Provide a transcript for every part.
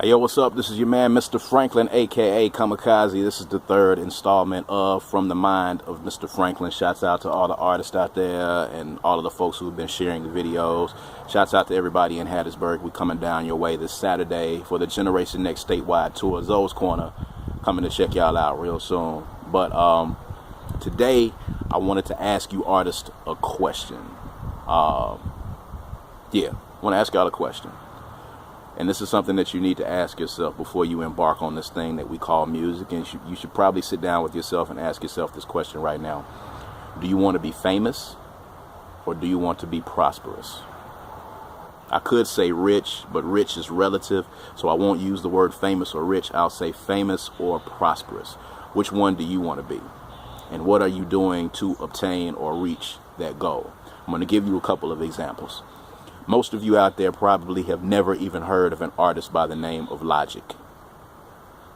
Hey, yo, what's up? This is your man, Mr. Franklin, aka Kamikaze. This is the third installment of From the Mind of Mr. Franklin. Shouts out to all the artists out there and all of the folks who have been sharing the videos. Shouts out to everybody in Hattiesburg. We're coming down your way this Saturday for the Generation Next statewide tour. Zoe's Corner, coming to check y'all out real soon. But today, I wanted to ask you artists a question. I want to ask y'all a question. And this is something that you need to ask yourself before you embark on this thing that we call music. And you should probably sit down with yourself and ask yourself this question right now. Do you want to be famous or do you want to be prosperous? I could say rich, but rich is relative. So I won't use the word famous or rich. I'll say famous or prosperous. Which one do you want to be? And what are you doing to obtain or reach that goal? I'm going to give you a couple of examples. Most of you out there probably have never even heard of an artist by the name of Logic.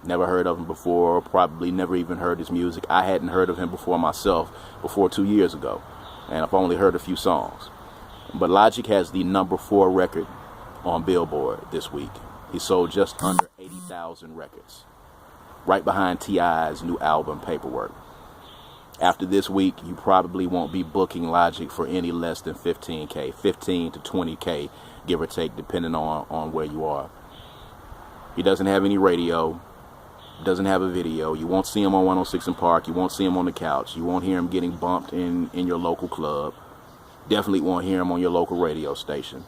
Never heard of him before, probably never even heard his music. I hadn't heard of him before myself before 2 years ago, and I've only heard a few songs. But Logic has the #4 record on Billboard this week. He sold just under 80,000 records, right behind T.I.'s new album, Paperwork. After this week, you probably won't be booking Logic for any less than 15K, 15 to 20K, give or take, depending on where you are. He doesn't have any radio, doesn't have a video. You won't see him on 106 and Park. You won't see him on the couch. You won't hear him getting bumped in your local club. Definitely won't hear him on your local radio station.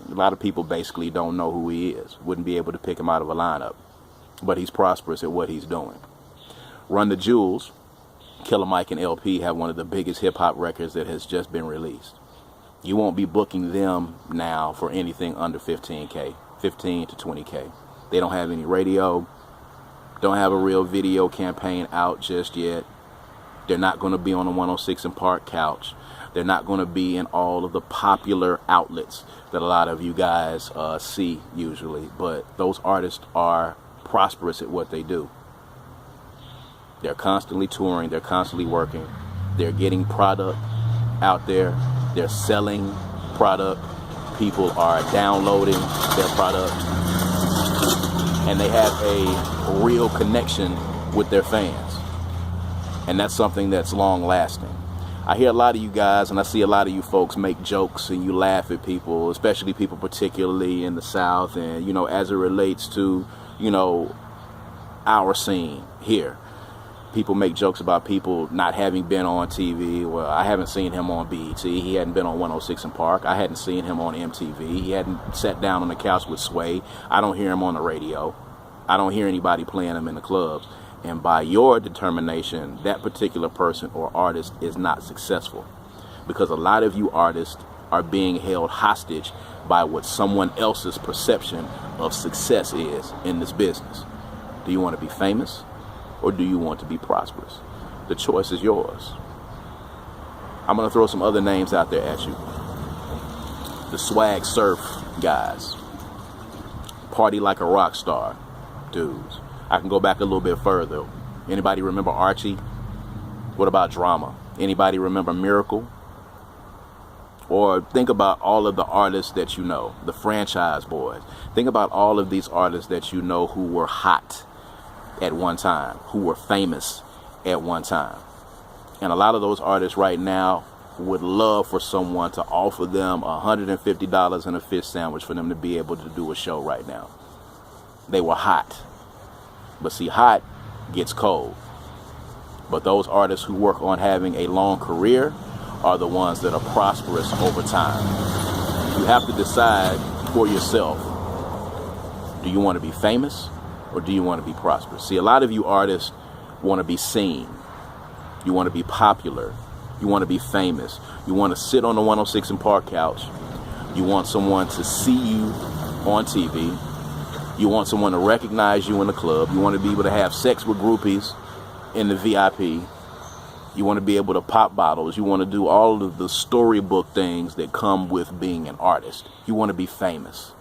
A lot of people basically don't know who he is, wouldn't be able to pick him out of a lineup. But he's prosperous at what he's doing. Run the Jewels, Killer Mike and LP have one of the biggest hip-hop records that has just been released. You won't be booking them now for anything under 15K, 15 to 20K. They don't have any radio, don't have a real video campaign out just yet. They're not going to be on the 106 and Park couch. They're not going to be in all of the popular outlets that a lot of you guys see usually. But those artists are prosperous at what they do. They're constantly touring, they're constantly working, they're getting product out there, they're selling product, people are downloading their product, and they have a real connection with their fans. And that's something that's long lasting. I hear a lot of you guys and I see a lot of you folks make jokes and you laugh at people, especially people particularly in the South and, you know, as it relates to, you know, our scene here. People make jokes about people not having been on TV. Well, I haven't seen him on BET. He hadn't been on 106 and Park. I hadn't seen him on MTV. He hadn't sat down on the couch with Sway. I don't hear him on the radio. I don't hear anybody playing him in the clubs. And by your determination, that particular person or artist is not successful. Because a lot of you artists are being held hostage by what someone else's perception of success is in this business. Do you want to be famous? Or do you want to be prosperous? The choice is yours. I'm going to throw some other names out there at you. The Swag Surf guys. Party Like a Rock Star dudes. I can go back a little bit further. Anybody remember Archie? What about Drama? Anybody remember Miracle? Or think about all of the artists that you know, the Franchise Boys. Think about all of these artists that you know who were hot at one time, who were famous at one time. And a lot of those artists right now would love for someone to offer them $150 and a fish sandwich for them to be able to do a show right now. They were hot. But see, hot gets cold. But those artists who work on having a long career are the ones that are prosperous over time. You have to decide for yourself, do you want to be famous? Or do you want to be prosperous? See, a lot of you artists want to be seen. You want to be popular. You want to be famous. You want to sit on the 106 and Park couch. You want someone to see you on TV. You want someone to recognize you in the club. You want to be able to have sex with groupies in the VIP. You want to be able to pop bottles. You want to do all of the storybook things that come with being an artist. You want to be famous.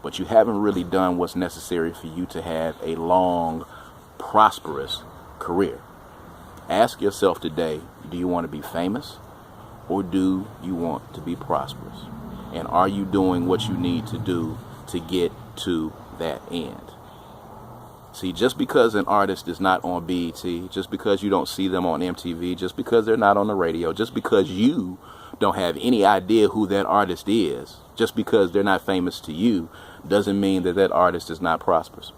But you haven't really done what's necessary for you to have a long, prosperous career. Ask yourself today, do you want to be famous or do you want to be prosperous? And are you doing what you need to do to get to that end. See, just because an artist is not on BET, just because you don't see them on MTV, just because they're not on the radio, just because you don't have any idea who that artist is, just because they're not famous to you, doesn't mean that that artist is not prosperous.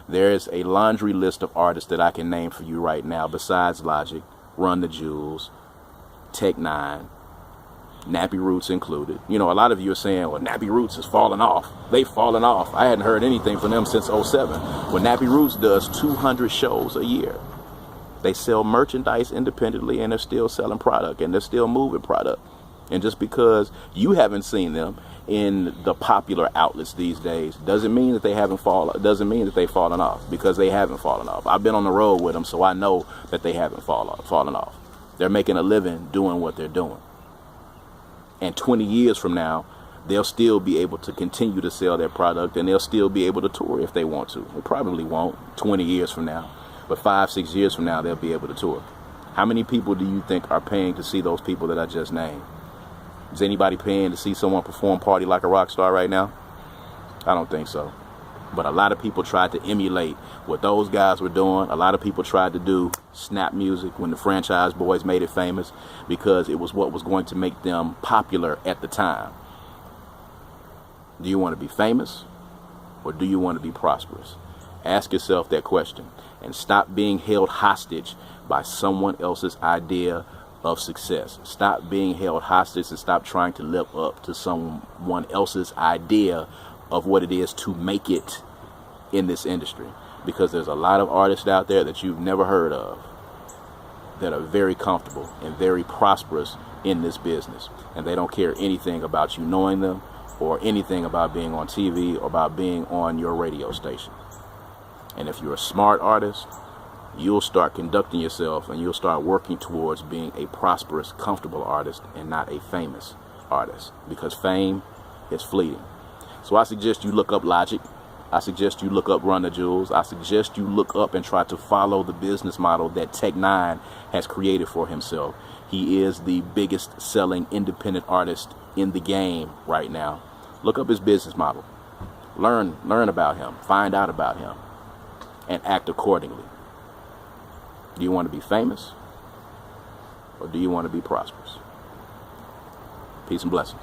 There is a laundry list of artists that I can name for you right now, besides Logic, Run the Jewels, Tech Nine, Nappy Roots included. You know, a lot of you are saying, well, Nappy Roots has fallen off. They've fallen off. I hadn't heard anything from them since '07. Well, Nappy Roots does 200 shows a year. They sell merchandise independently, and they're still selling product, and they're still moving product. And just because you haven't seen them in the popular outlets these days doesn't mean that they haven't fallen. Doesn't mean that they've fallen off, because they haven't fallen off. I've been on the road with them, so I know that they haven't fallen off. They're making a living doing what they're doing. And 20 years from now, they'll still be able to continue to sell their product, and they'll still be able to tour if they want to. They probably won't 20 years from now, but 5-6 years from now, they'll be able to tour. How many people do you think are paying to see those people that I just named? Is anybody paying to see someone perform Party Like a Rock Star right now? I don't think so. But a lot of people tried to emulate what those guys were doing. A lot of people tried to do snap music when the Franchise Boys made it famous, because it was what was going to make them popular at the time. Do you want to be famous, or do you want to be prosperous? Ask yourself that question, and stop being held hostage by someone else's idea of success. Stop being held hostage, and stop trying to live up to someone else's idea of what it is to make it in this industry. Because there's a lot of artists out there that you've never heard of that are very comfortable and very prosperous in this business, and they don't care anything about you knowing them, or anything about being on TV, or about being on your radio station. And if you're a smart artist, you'll start conducting yourself, and you'll start working towards being a prosperous, comfortable artist, and not a famous artist, because fame is fleeting. So I suggest you look up Logic. I suggest you look up Run the Jewels. I suggest you look up and try to follow the business model that Tech Nine has created for himself. He is the biggest selling independent artist in the game right now. Look up his business model. Learn about him. Find out about him, and act accordingly. Do you want to be famous, or do you want to be prosperous? Peace and blessings.